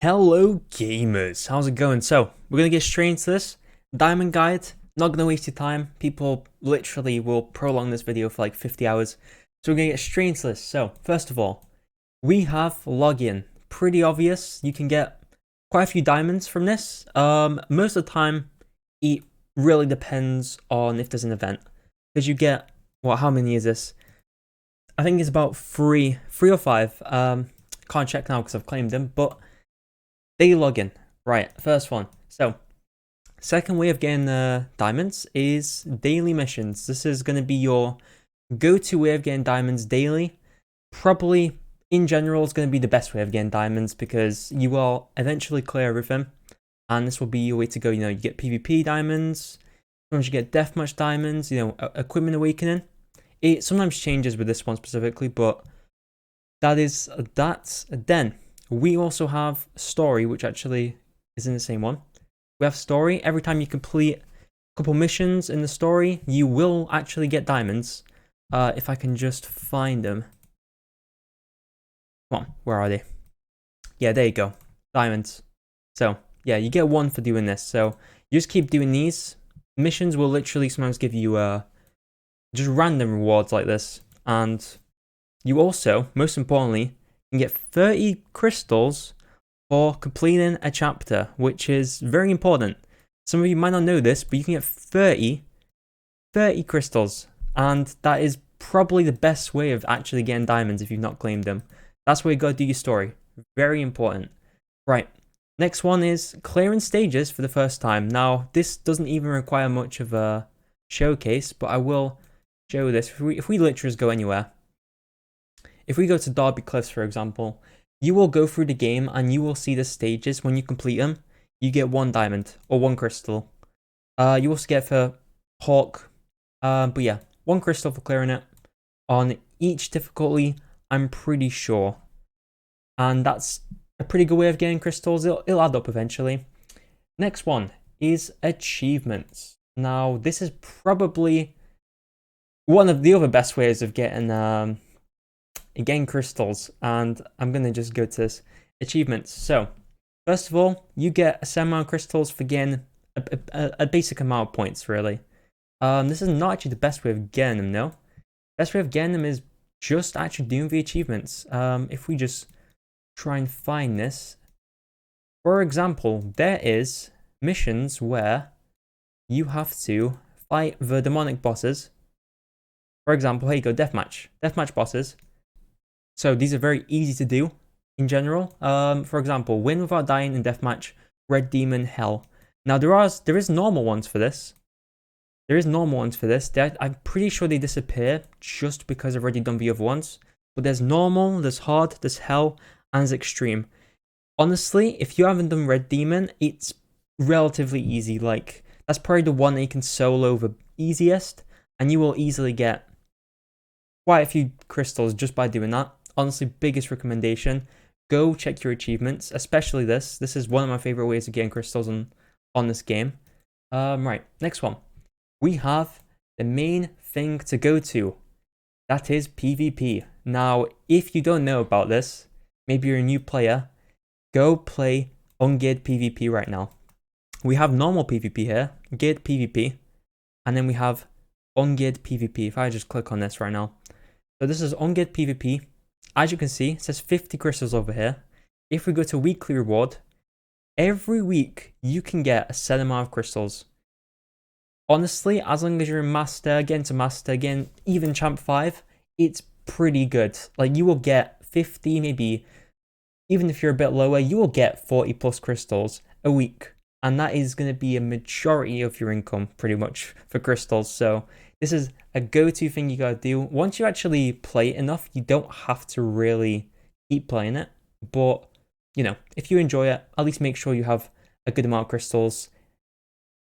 Hello gamers, how's it going? So, we're gonna get straight into this diamond guide. Not gonna waste your time. People literally will prolong this video for like 50 hours. So we're gonna get straight into this. So, first of all, we have login. Pretty obvious. You can get quite a few diamonds from this. Most of the time, it really depends on if there's an event. Because you get, how many is this? I think it's about three or five. Can't check now because I've claimed them, but daily login. Right, first one. So, second way of getting diamonds is daily missions. This is going to be your go-to way of getting diamonds daily. Probably, in general, is going to be the best way of getting diamonds because you will eventually clear everything. And this will be your way to go. You get PvP diamonds. Sometimes you get deathmatch diamonds. Equipment awakening. It sometimes changes with this one specifically, but that is that. Then we also have story, which actually is in the same one. We have story. Every time you complete a couple missions in the story, you will actually get diamonds. If I can just find them. Come on, where are they? Yeah, there you go. Diamonds. So, yeah, you get one for doing this. So, you just keep doing these. Missions will literally sometimes give you just random rewards like this. And you also, most importantly, can get 30 crystals for completing a chapter, which is very important. Some of you might not know this, but you can get 30 crystals, and that is probably the best way of actually getting diamonds if you've not claimed them. That's where you gotta do your story. Very important. Right, next one is clearing stages for the first time. Now, this doesn't even require much of a showcase, but I will show this. If we literally just go anywhere, if we go to Derby Cliffs, for example, you will go through the game and you will see the stages. When you complete them, you get 1 diamond or 1 crystal. You also get for Hawk. But yeah, 1 crystal for clearing it on each difficulty, I'm pretty sure. And that's a pretty good way of getting crystals. It'll add up eventually. Next one is achievements. Now, this is probably one of the other best ways of getting crystals, and I'm gonna just go to this achievements. So first of all, you get a certain amount of crystals for getting a basic amount of points, really. This is not actually the best way of getting them, no. Best way of getting them is just actually doing the achievements. If we just try and find this, for example, there is missions where you have to fight the demonic bosses. For example, here you go, deathmatch bosses. So these are very easy to do in general. For example, win without dying in deathmatch, red demon, hell. Now there is normal ones for this. I'm pretty sure they disappear just because I've already done the other ones. But there's normal, there's hard, there's hell, and there's extreme. Honestly, if you haven't done red demon, it's relatively easy. Like, that's probably the one that you can solo the easiest, and you will easily get quite a few crystals just by doing that. Honestly, biggest recommendation, go check your achievements, especially this. This is one of my favorite ways of getting crystals on this game. Right, next one. We have the main thing to go to. That is PvP. Now, if you don't know about this, maybe you're a new player, go play ungeared PvP right now. We have normal PvP here, geared PvP, and then we have ungeared PvP. If I just click on this right now. So this is ungeared PvP. As you can see, it says 50 crystals over here. If we go to weekly reward, every week you can get a set amount of crystals. Honestly, as long as you're in master, getting to master, again, even champ 5, it's pretty good. Like, you will get 50, maybe, even if you're a bit lower, you will get 40 plus crystals a week. And that is going to be a majority of your income, pretty much, for crystals. So this is a go-to thing you gotta do. Once you actually play it enough, you don't have to really keep playing it. But, if you enjoy it, at least make sure you have a good amount of crystals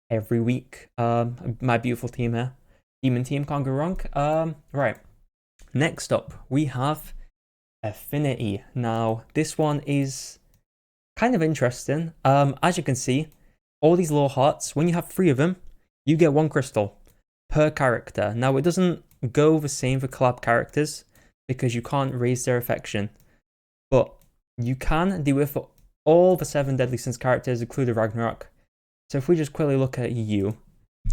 every week. My beautiful team here. Demon team, can't go wrong. Right. Next up, we have Affinity. Now, this one is kind of interesting. As you can see, all these little hearts, when you have 3 of them, you get 1 crystal per character. Now, it doesn't go the same for collab characters because you can't raise their affection, but you can do it for all the 7 Deadly Sins characters, including Ragnarok. So if we just quickly look at you.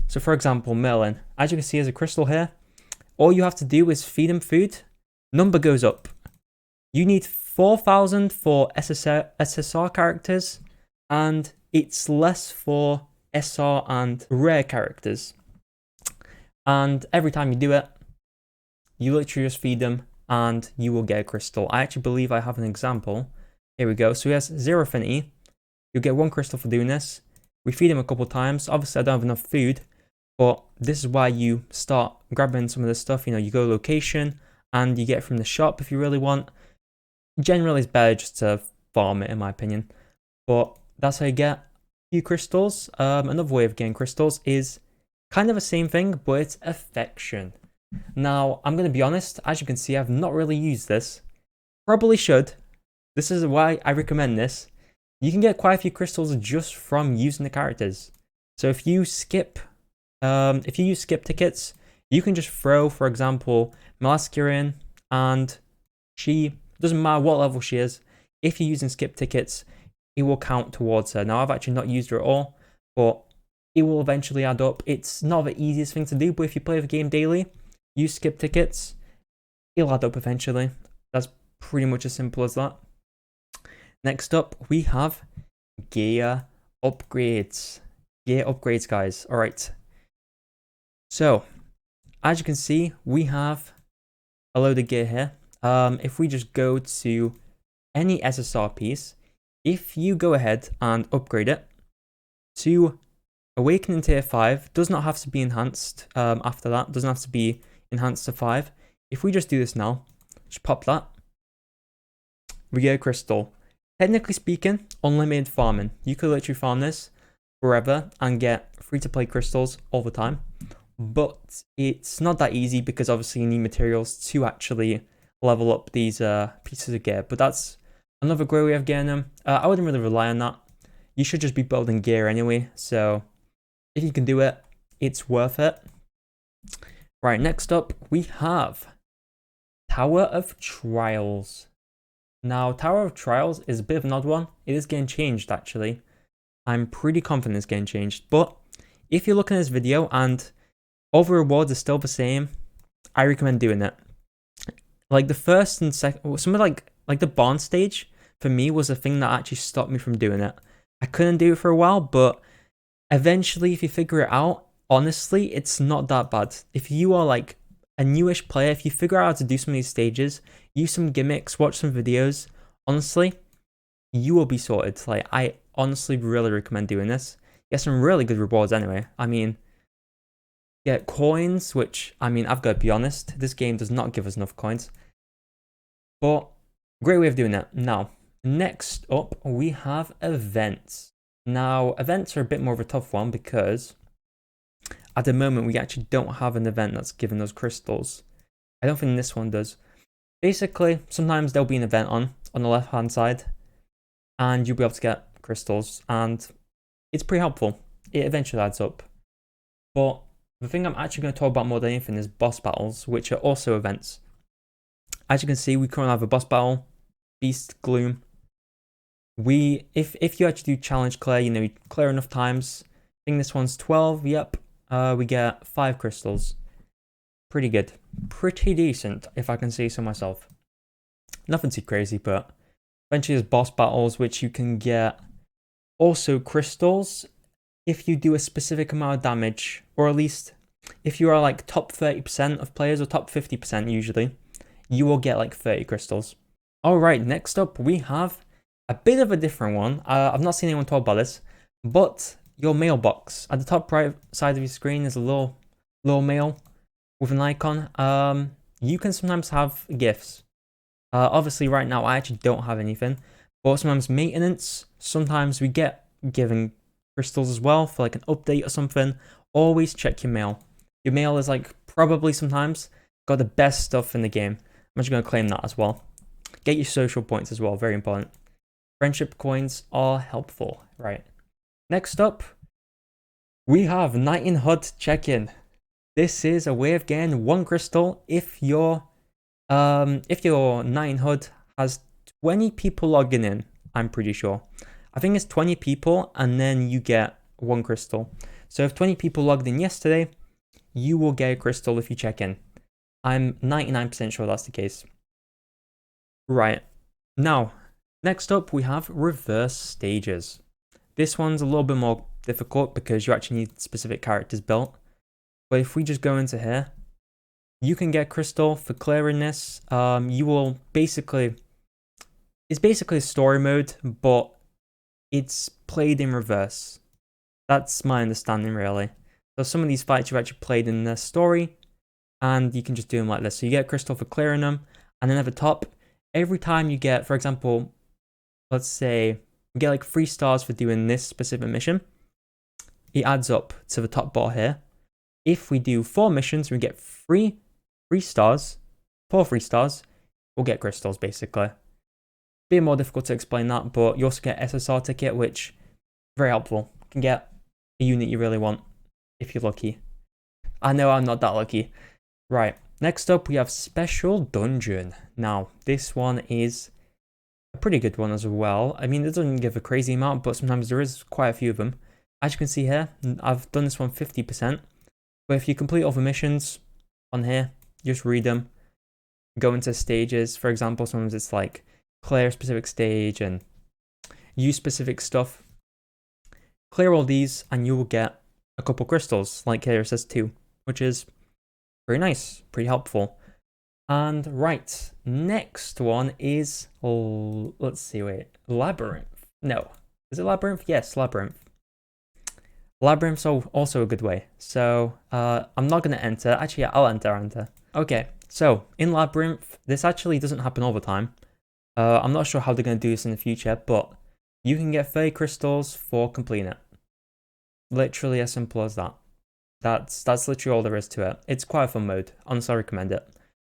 So for example, Merlin, as you can see, there's a crystal here. All you have to do is feed him food. Number goes up. You need 4,000 for SSR characters, and it's less for SR and rare characters. And every time you do it, you literally just feed them and you will get a crystal. I actually believe I have an example. Here we go. So he has 0 affinity. You'll get 1 crystal for doing this. We feed him a couple times. Obviously, I don't have enough food, but this is why you start grabbing some of this stuff. You know, you go location and you get it from the shop if you really want. Generally, it's better just to farm it, in my opinion. But that's how you get a few crystals. Another way of getting crystals is kind of the same thing, but it's affection. Now, I'm going to be honest. As you can see, I've not really used this. Probably should. This is why I recommend this. You can get quite a few crystals just from using the characters. So if you use skip tickets, you can just throw, for example, Malaskir in, and she, doesn't matter what level she is, if you're using skip tickets, it will count towards her. Now, I've actually not used her at all, but it will eventually add up. It's not the easiest thing to do, but if you play the game daily, use skip tickets, it'll add up eventually. That's pretty much as simple as that. Next up, we have gear upgrades. Gear upgrades, guys. All right. So, as you can see, we have a load of gear here. If we just go to any SSR piece, if you go ahead and upgrade it to Awakening Tier 5, does not have to be enhanced after that. Doesn't have to be enhanced to 5. If we just do this now, just pop that, we get a crystal. Technically speaking, unlimited farming. You could literally farm this forever and get free-to-play crystals all the time. But it's not that easy because obviously you need materials to actually level up these pieces of gear. But that's another great way of getting them. I wouldn't really rely on that. You should just be building gear anyway. So if you can do it, it's worth it. Right, next up, we have Tower of Trials. Now, Tower of Trials is a bit of an odd one. It is getting changed, actually. I'm pretty confident it's getting changed. But if you're looking at this video and all the rewards are still the same, I recommend doing it. Like the first and second, something like the barn stage, for me, was the thing that actually stopped me from doing it. I couldn't do it for a while, but eventually, if you figure it out, honestly, it's not that bad. If you are like a newish player, if you figure out how to do some of these stages, use some gimmicks, watch some videos, honestly, you will be sorted. Like, I honestly really recommend doing this. Get some really good rewards anyway. I mean, get coins, which, I mean, I've got to be honest, this game does not give us enough coins. But, great way of doing it. Now, next up, we have events. Now, events are a bit more of a tough one because at the moment, we actually don't have an event that's giving us crystals. I don't think this one does. Basically, sometimes there'll be an event on the left-hand side, and you'll be able to get crystals, and it's pretty helpful. It eventually adds up. But the thing I'm actually going to talk about more than anything is boss battles, which are also events. As you can see, we currently have a boss battle, Beast Gloom. If you actually do challenge clear, you know, you clear enough times. I think this one's 12, yep. We get 5 crystals. Pretty good. Pretty decent, if I can say so myself. Nothing too crazy, but eventually there's boss battles, which you can get also crystals if you do a specific amount of damage, or at least if you are like top 30% of players, or top 50% usually, you will get like 30 crystals. Alright, next up we have a bit of a different one. I've not seen anyone talk about this, but your mailbox. At the top right side of your screen is a little mail with an icon. You can sometimes have gifts. Obviously right now I actually don't have anything, but sometimes maintenance, sometimes we get given crystals as well for like an update or something. Always check your mail. Your mail is like probably sometimes got the best stuff in the game. I'm just going to claim that as well. Get your social points as well, very important. Friendship coins are helpful, right? Next up, we have Night in HUD check-in. This is a way of getting 1 crystal if your Night in HUD has 20 people logging in. I'm pretty sure. I think it's 20 people and then you get 1 crystal. So if 20 people logged in yesterday, you will get a crystal if you check in. I'm 99% sure that's the case. Right. Now, next up we have reverse stages. This one's a little bit more difficult because you actually need specific characters built. But if we just go into here, you can get crystal for clearing this. You will basically, it's basically a story mode, but it's played in reverse. That's my understanding, really. So some of these fights you've actually played in the story, and you can just do them like this. So you get crystal for clearing them, and then at the top, every time you get, for example, let's say you get like 3 stars for doing this specific mission, it adds up to the top bar here. If we do 4 missions, we get 3 stars, 4 3 stars, we'll get crystals basically. Bit more difficult to explain that, but you also get SSR ticket, which is very helpful. You can get a unit you really want if you're lucky. I know I'm not that lucky. Right, next up we have Special Dungeon. Now, this one is a pretty good one as well. I mean, it doesn't give a crazy amount, but sometimes there is quite a few of them. As you can see here, I've done this one 50%. But if you complete all the missions on here, just read them, go into stages. For example, sometimes it's like clear a specific stage and use specific stuff. Clear all these and you will get a couple crystals, like here it says 2, which is very nice, pretty helpful. And right, next one is, let's see, wait, Labyrinth. No, is it Labyrinth? Yes, Labyrinth. Labyrinth's also a good way. So I'm not going to enter. Actually, yeah, I'll enter. Okay, so in Labyrinth, this actually doesn't happen all the time. I'm not sure how they're going to do this in the future, but you can get 30 crystals for completing it. Literally as simple as that. That's literally all there is to it. It's quite a fun mode. Honestly, I recommend it.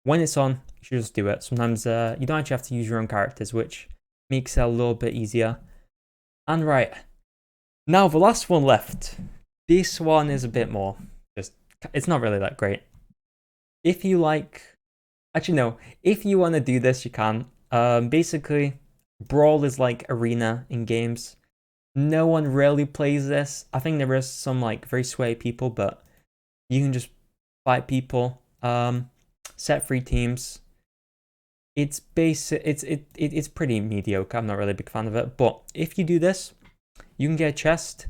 When it's on, you should just do it. Sometimes you don't actually have to use your own characters, which makes it a little bit easier. And right, now the last one left. This one is a bit more, it's not really that great. If you like, actually no, if you want to do this, you can. Basically, Brawl is like arena in games. No one really plays this. I think there is some like very sway people, but you can just fight people. Set 3 teams. It's basic. It's pretty mediocre. I'm not really a big fan of it. But if you do this, you can get a chest.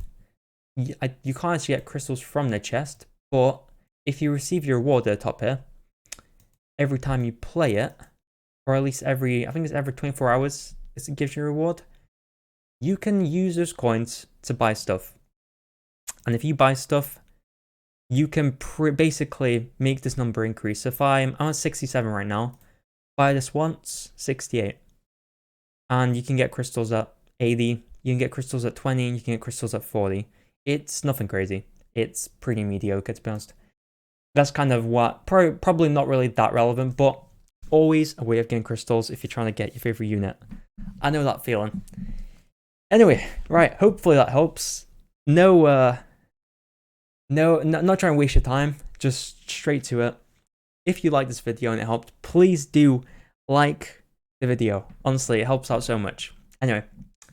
You can't actually get crystals from the chest, but if you receive your reward at the top here, every time you play it, or at least I think it's every 24 hours, it gives you a reward. You can use those coins to buy stuff. And if you buy stuff, you can basically make this number increase. If I'm at 67 right now, buy this once, 68. And you can get crystals at 80, you can get crystals at 20, and you can get crystals at 40. It's nothing crazy. It's pretty mediocre, to be honest. That's kind of what, probably not really that relevant, but always a way of getting crystals if you're trying to get your favorite unit. I know that feeling. Anyway, right, hopefully that helps. Not trying to waste your time, just straight to it. If you like this video and it helped, please do like the video. Honestly, it helps out so much. Anyway,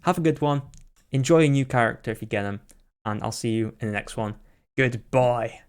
have a good one. Enjoy a new character if you get them, and I'll see you in the next one. Goodbye.